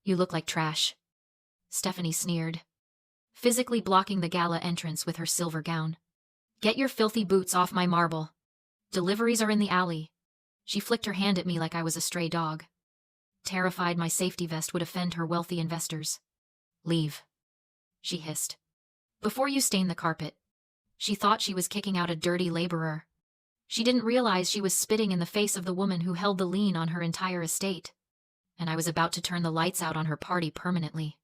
You look like trash, Stephanie sneered, physically blocking the gala entrance with her silver gown. Get your filthy boots off my marble. Deliveries are in the alley. She flicked her hand at me like I was a stray dog. Terrified my safety vest would offend her wealthy investors. Leave, she hissed. Before you stain the carpet. She thought she was kicking out a dirty laborer. She didn't realize she was spitting in the face of the woman who held the lien on her entire estate. And I was about to turn the lights out on her party permanently.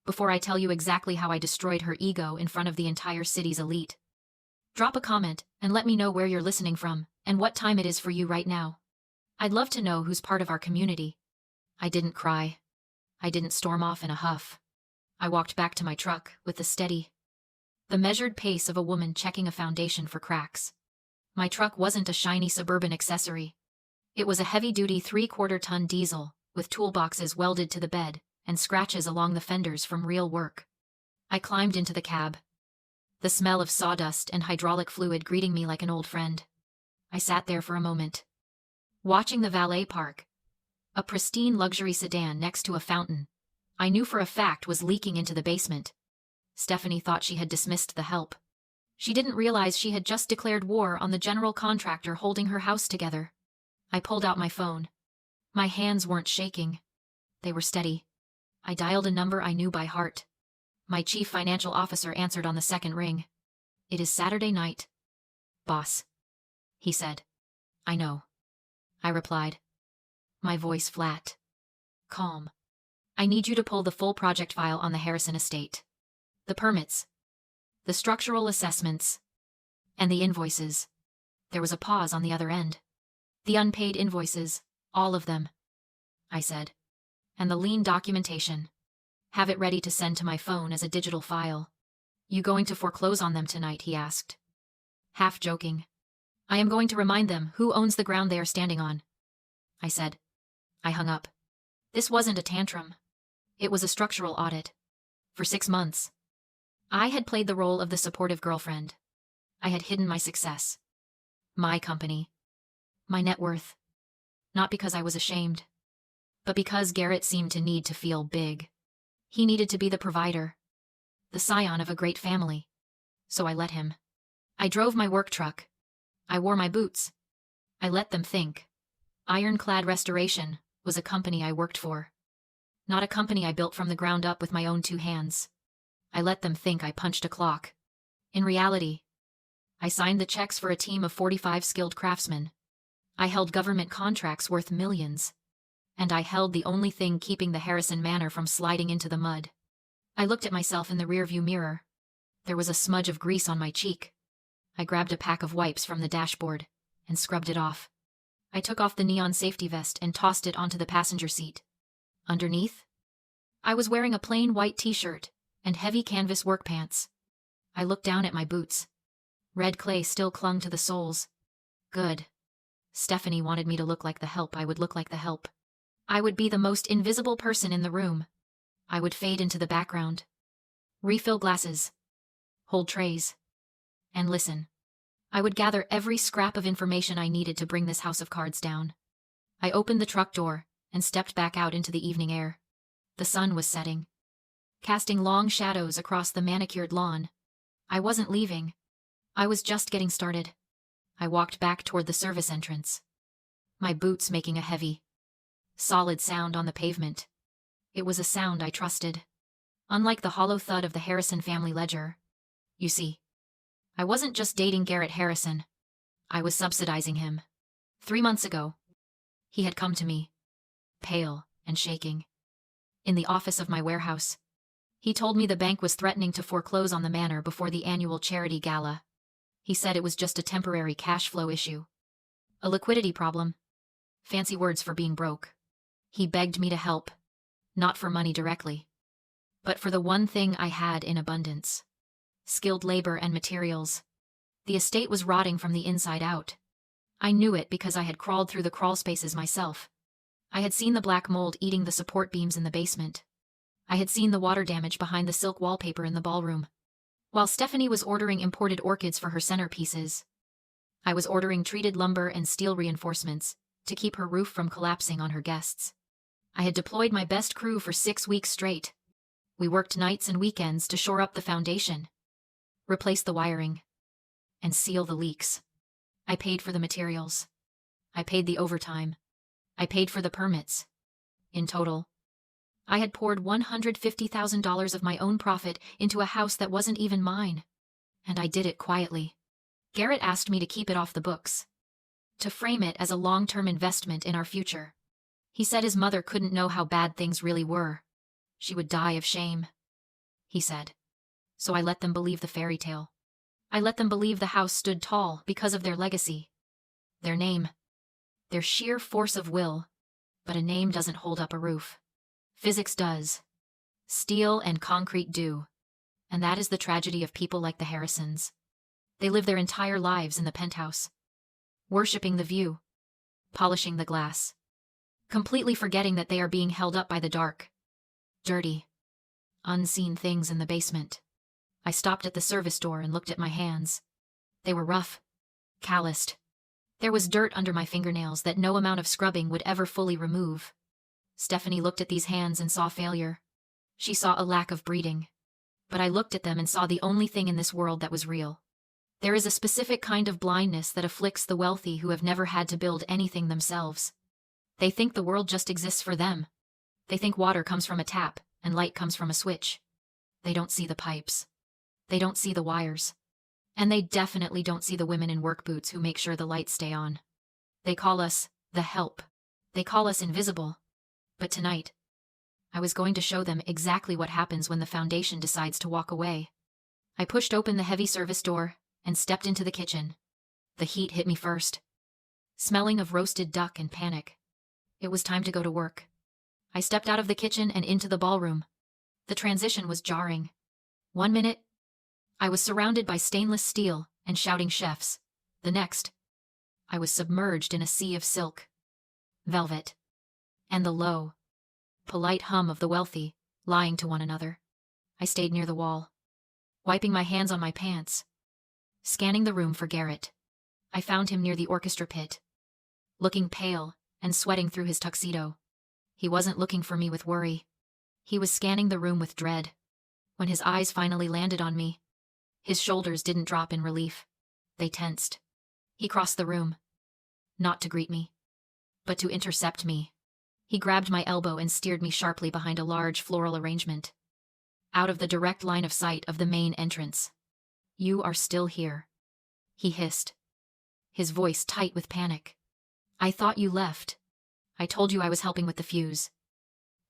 Before I tell you exactly how I destroyed her ego in front of the entire city's elite. Drop a comment and let me know where you're listening from and what time it is for you right now. I'd love to know who's part of our community. I didn't cry. I didn't storm off in a huff. I walked back to my truck with the measured pace of a woman checking a foundation for cracks. My truck wasn't a shiny suburban accessory. It was a heavy-duty 3/4-ton diesel with toolboxes welded to the bed and scratches along the fenders from real work. I climbed into the cab, the smell of sawdust and hydraulic fluid greeting me like an old friend. I sat there for a moment, watching the valet park, a pristine luxury sedan next to a fountain I knew for a fact was leaking into the basement. Stephanie thought she had dismissed the help. She didn't realize she had just declared war on the general contractor holding her house together. I pulled out my phone. My hands weren't shaking. They were steady. I dialed a number I knew by heart. My chief financial officer answered on the second ring. It is Saturday night, boss, he said. I know, I replied, my voice flat. Calm. I need you to pull the full project file on the Harrison estate. The permits, the structural assessments, and the invoices. There was a pause on the other end. The unpaid invoices, all of them, I said. And the lien documentation. Have it ready to send to my phone as a digital file. You going to foreclose on them tonight, he asked. Half joking. I am going to remind them who owns the ground they are standing on, I said. I hung up. This wasn't a tantrum. It was a structural audit. For 6 months. I had played the role of the supportive girlfriend. I had hidden my success. My company. My net worth. Not because I was ashamed, but because Garrett seemed to need to feel big. He needed to be the provider, the scion of a great family. So I let him. I drove my work truck. I wore my boots. I let them think. Ironclad Restoration was a company I worked for. Not a company I built from the ground up with my own 2 hands. I let them think I punched a clock. In reality, I signed the checks for a team of 45 skilled craftsmen. I held government contracts worth millions. And I held the only thing keeping the Harrison Manor from sliding into the mud. I looked at myself in the rearview mirror. There was a smudge of grease on my cheek. I grabbed a pack of wipes from the dashboard and scrubbed it off. I took off the neon safety vest and tossed it onto the passenger seat. Underneath, I was wearing a plain white t-shirt and heavy canvas work pants. I looked down at my boots. Red clay still clung to the soles. Good. Stephanie wanted me to look like the help. I would look like the help. I would be the most invisible person in the room. I would fade into the background. Refill glasses. Hold trays. And listen. I would gather every scrap of information I needed to bring this house of cards down. I opened the truck door and stepped back out into the evening air. The sun was setting, casting long shadows across the manicured lawn. I wasn't leaving. I was just getting started. I walked back toward the service entrance, my boots making a heavy, solid sound on the pavement. It was a sound I trusted, unlike the hollow thud of the Harrison family ledger. You see, I wasn't just dating Garrett Harrison. I was subsidizing him. 3 months ago, he had come to me, pale and shaking, in the office of my warehouse. He told me the bank was threatening to foreclose on the manor before the annual charity gala. He said it was just a temporary cash flow issue. A liquidity problem. Fancy words for being broke. He begged me to help, not for money directly, but for the one thing I had in abundance. Skilled labor and materials. The estate was rotting from the inside out. I knew it because I had crawled through the crawl spaces myself. I had seen the black mold eating the support beams in the basement. I had seen the water damage behind the silk wallpaper in the ballroom. While Stephanie was ordering imported orchids for her centerpieces, I was ordering treated lumber and steel reinforcements to keep her roof from collapsing on her guests. I had deployed my best crew for 6 weeks straight. We worked nights and weekends to shore up the foundation, replace the wiring, and seal the leaks. I paid for the materials. I paid the overtime. I paid for the permits. In total, I had poured $150,000 of my own profit into a house that wasn't even mine. And I did it quietly. Garrett asked me to keep it off the books, to frame it as a long-term investment in our future. He said his mother couldn't know how bad things really were. She would die of shame, he said. So I let them believe the fairy tale. I let them believe the house stood tall because of their legacy, their name, their sheer force of will. But a name doesn't hold up a roof. Physics does. Steel and concrete do. And that is the tragedy of people like the Harrisons. They live their entire lives in the penthouse, worshipping the view, polishing the glass, completely forgetting that they are being held up by the dark, dirty, unseen things in the basement. I stopped at the service door and looked at my hands. They were rough, calloused. There was dirt under my fingernails that no amount of scrubbing would ever fully remove. Stephanie looked at these hands and saw failure. She saw a lack of breeding. But I looked at them and saw the only thing in this world that was real. There is a specific kind of blindness that afflicts the wealthy who have never had to build anything themselves. They think the world just exists for them. They think water comes from a tap and light comes from a switch. They don't see the pipes. They don't see the wires. And they definitely don't see the women in work boots who make sure the lights stay on. They call us the help. They call us invisible. But tonight, I was going to show them exactly what happens when the foundation decides to walk away. I pushed open the heavy service door and stepped into the kitchen. The heat hit me first, smelling of roasted duck and panic. It was time to go to work. I stepped out of the kitchen and into the ballroom. The transition was jarring. 1 minute, I was surrounded by stainless steel and shouting chefs. The next, I was submerged in a sea of silk, velvet, and the low, polite hum of the wealthy lying to one another. I stayed near the wall, wiping my hands on my pants, scanning the room for Garrett. I found him near the orchestra pit, looking pale and sweating through his tuxedo. He wasn't looking for me with worry. He was scanning the room with dread. When his eyes finally landed on me, his shoulders didn't drop in relief. They tensed. He crossed the room, not to greet me, but to intercept me. He grabbed my elbow and steered me sharply behind a large floral arrangement, out of the direct line of sight of the main entrance. "You are still here," he hissed, his voice tight with panic. "I thought you left. I told you I was helping with the fuse,"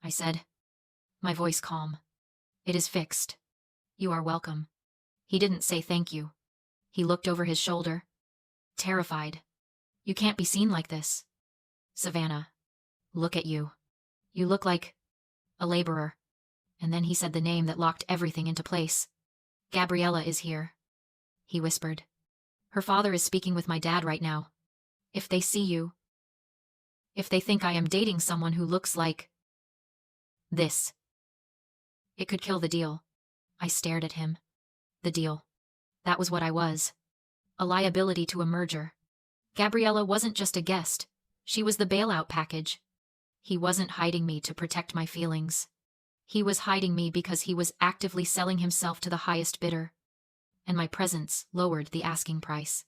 I said, my voice calm. "It is fixed. You are welcome." He didn't say thank you. He looked over his shoulder, terrified. "You can't be seen like this. Savannah, look at you. You look like a laborer." And then he said the name that locked everything into place. "Gabriella is here," he whispered. "Her father is speaking with my dad right now. If they see you, if they think I am dating someone who looks like this, it could kill the deal." I stared at him. The deal. That was what I was. A liability to a merger. Gabriella wasn't just a guest. She was the bailout package. He wasn't hiding me to protect my feelings. He was hiding me because he was actively selling himself to the highest bidder. And my presence lowered the asking price.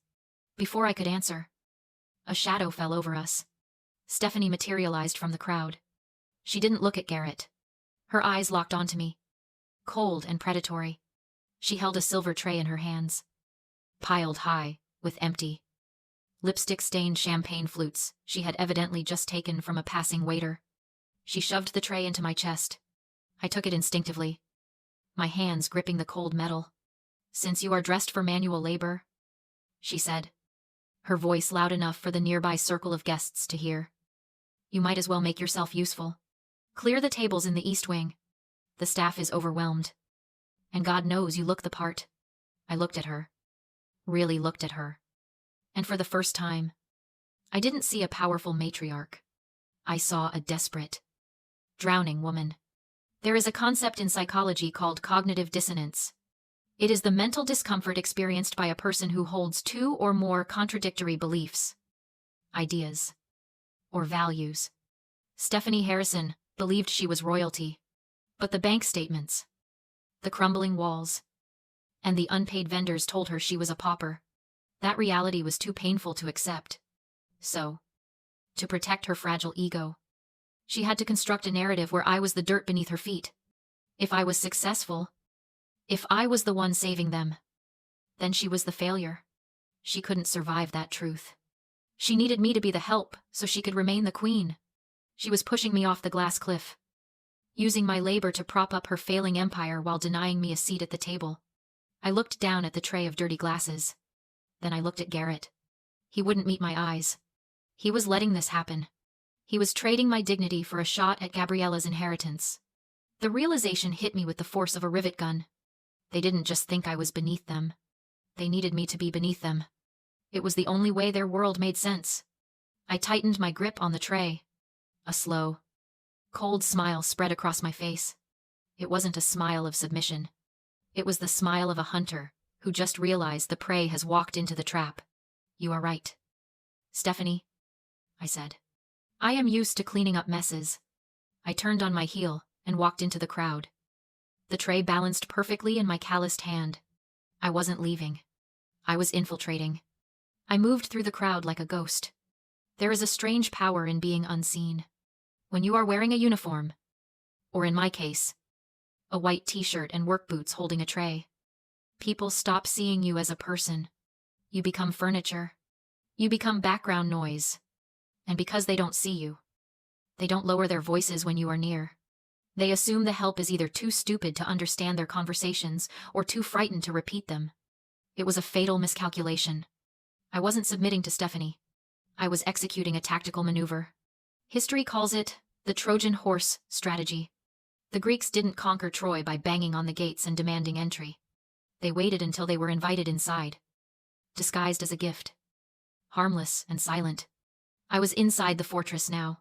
Before I could answer, a shadow fell over us. Stephanie materialized from the crowd. She didn't look at Garrett. Her eyes locked onto me, cold and predatory. She held a silver tray in her hands, piled high with empty, lipstick-stained champagne flutes she had evidently just taken from a passing waiter. She shoved the tray into my chest. I took it instinctively, my hands gripping the cold metal. "Since you are dressed for manual labor," she said, her voice loud enough for the nearby circle of guests to hear, "you might as well make yourself useful. Clear the tables in the East Wing. The staff is overwhelmed. And God knows you look the part." I looked at her. Really looked at her. And for the first time, I didn't see a powerful matriarch. I saw a desperate, drowning woman. There is a concept in psychology called cognitive dissonance. It is the mental discomfort experienced by a person who holds 2 or more contradictory beliefs, ideas, or values. Stephanie Harrison believed she was royalty. But the bank statements, the crumbling walls, and the unpaid vendors told her she was a pauper. That reality was too painful to accept. So, to protect her fragile ego, she had to construct a narrative where I was the dirt beneath her feet. If I was successful, if I was the one saving them, then she was the failure. She couldn't survive that truth. She needed me to be the help so she could remain the queen. She was pushing me off the glass cliff, using my labor to prop up her failing empire while denying me a seat at the table. I looked down at the tray of dirty glasses. Then I looked at Garrett. He wouldn't meet my eyes. He was letting this happen. He was trading my dignity for a shot at Gabriella's inheritance. The realization hit me with the force of a rivet gun. They didn't just think I was beneath them. They needed me to be beneath them. It was the only way their world made sense. I tightened my grip on the tray. A slow, cold smile spread across my face. It wasn't a smile of submission. It was the smile of a hunter who just realized the prey has walked into the trap. You are right, Stephanie, I said. I am used to cleaning up messes. I turned on my heel and walked into the crowd. The tray balanced perfectly in my calloused hand. I wasn't leaving. I was infiltrating. I moved through the crowd like a ghost. There is a strange power in being unseen. When you are wearing a uniform, or in my case, a white t-shirt and work boots holding a tray, people stop seeing you as a person. You become furniture. You become background noise. And because they don't see you, they don't lower their voices when you are near. They assume the help is either too stupid to understand their conversations or too frightened to repeat them. It was a fatal miscalculation. I wasn't submitting to Stephanie. I was executing a tactical maneuver. History calls it the Trojan horse strategy. The Greeks didn't conquer Troy by banging on the gates and demanding entry. They waited until they were invited inside, disguised as a gift. Harmless and silent. I was inside the fortress now.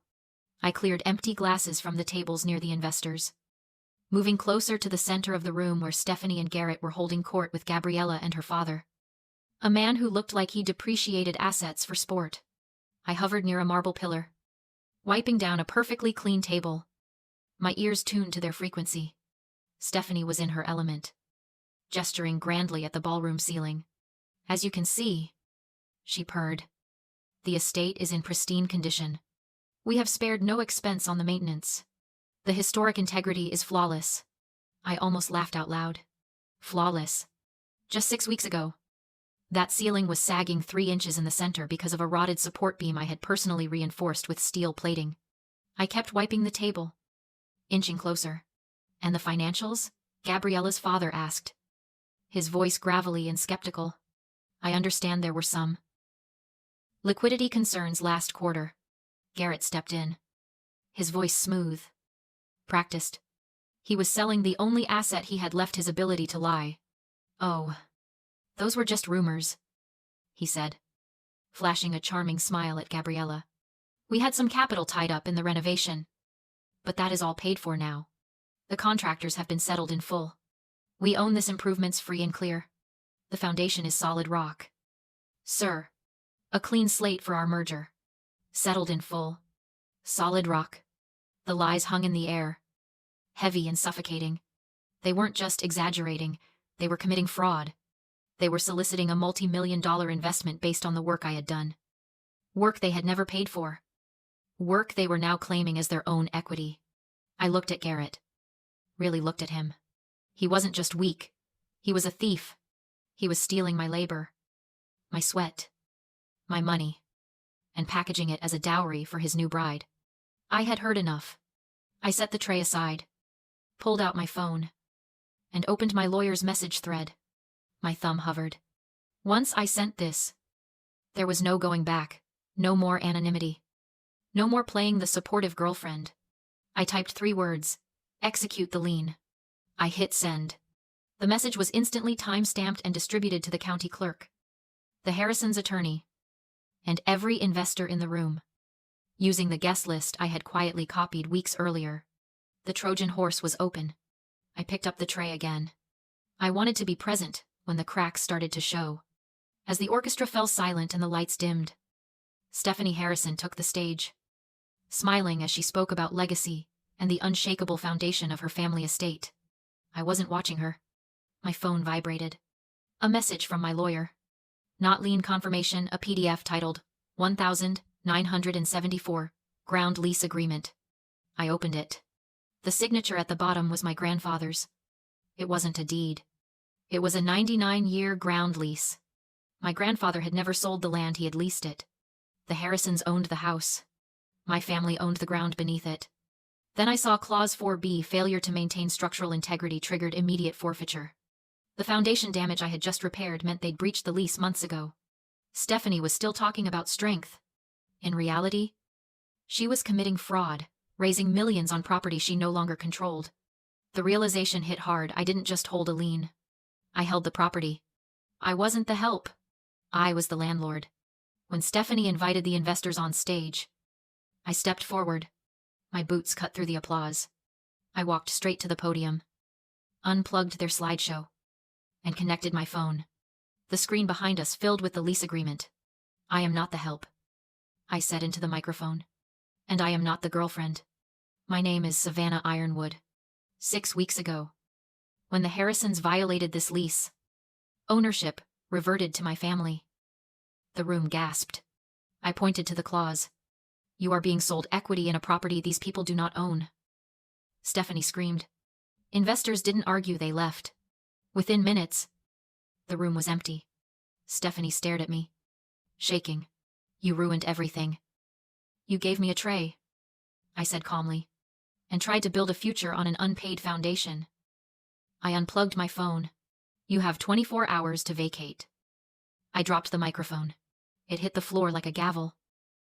I cleared empty glasses from the tables near the investors, moving closer to the center of the room where Stephanie and Garrett were holding court with Gabriella and her father, a man who looked like he depreciated assets for sport. I hovered near a marble pillar, wiping down a perfectly clean table, my ears tuned to their frequency. Stephanie was in her element, gesturing grandly at the ballroom ceiling. As you can see, she purred, the estate is in pristine condition. We have spared no expense on the maintenance. The historic integrity is flawless. I almost laughed out loud. Flawless. Just 6 weeks ago, that ceiling was sagging 3 inches in the center because of a rotted support beam I had personally reinforced with steel plating. I kept wiping the table, inching closer. And the financials? Gabriella's father asked, his voice gravelly and skeptical. I understand there were some liquidity concerns last quarter. Garrett stepped in, his voice smooth, practiced. He was selling the only asset he had left, his ability to lie. Oh, those were just rumors, he said, flashing a charming smile at Gabriella. We had some capital tied up in the renovation, but that is all paid for now. The contractors have been settled in full. We own this improvements free and clear. The foundation is solid rock. Sir, a clean slate for our merger. Settled in full. Solid rock. The lies hung in the air, heavy and suffocating. They weren't just exaggerating, they were committing fraud. They were soliciting a multi-million-dollar investment based on the work I had done. Work they had never paid for. Work they were now claiming as their own equity. I looked at Garrett. Really looked at him. He wasn't just weak. He was a thief. He was stealing my labor, my sweat, my money, and packaging it as a dowry for his new bride. I had heard enough. I set the tray aside, pulled out my phone, and opened my lawyer's message thread. My thumb hovered. Once I sent this, there was no going back, no more anonymity, no more playing the supportive girlfriend. I typed 3 words, execute the lien. I hit send. The message was instantly time-stamped and distributed to the county clerk, the Harrison's attorney, and every investor in the room. Using the guest list I had quietly copied weeks earlier, the Trojan horse was open. I picked up the tray again. I wanted to be present when the cracks started to show. As the orchestra fell silent and the lights dimmed, Stephanie Harrison took the stage, smiling as she spoke about legacy, and the unshakable foundation of her family estate. I wasn't watching her. My phone vibrated. A message from my lawyer. Not lien confirmation, a PDF titled 1974, Ground Lease Agreement. I opened it. The signature at the bottom was my grandfather's. It wasn't a deed. It was a 99-year ground lease. My grandfather had never sold the land, he had leased it. The Harrisons owned the house. My family owned the ground beneath it. Then I saw Clause 4B, failure to maintain structural integrity triggered immediate forfeiture. The foundation damage I had just repaired meant they'd breached the lease months ago. Stephanie was still talking about strength. In reality, she was committing fraud, raising millions on property she no longer controlled. The realization hit hard. I didn't just hold a lien. I held the property. I wasn't the help. I was the landlord. When Stephanie invited the investors on stage, I stepped forward. My boots cut through the applause. I walked straight to the podium, unplugged their slideshow, and connected my phone. The screen behind us filled with the lease agreement. I am not the help, I said into the microphone. And I am not the girlfriend. My name is Savannah Ironwood. 6 weeks ago, when the Harrisons violated this lease, ownership reverted to my family. The room gasped. I pointed to the clause. You are being sold equity in a property these people do not own. Stephanie screamed. Investors didn't argue, they left. Within minutes, the room was empty. Stephanie stared at me, shaking. You ruined everything. You gave me a tray, I said calmly, and tried to build a future on an unpaid foundation. I unplugged my phone. You have 24 hours to vacate. I dropped the microphone. It hit the floor like a gavel.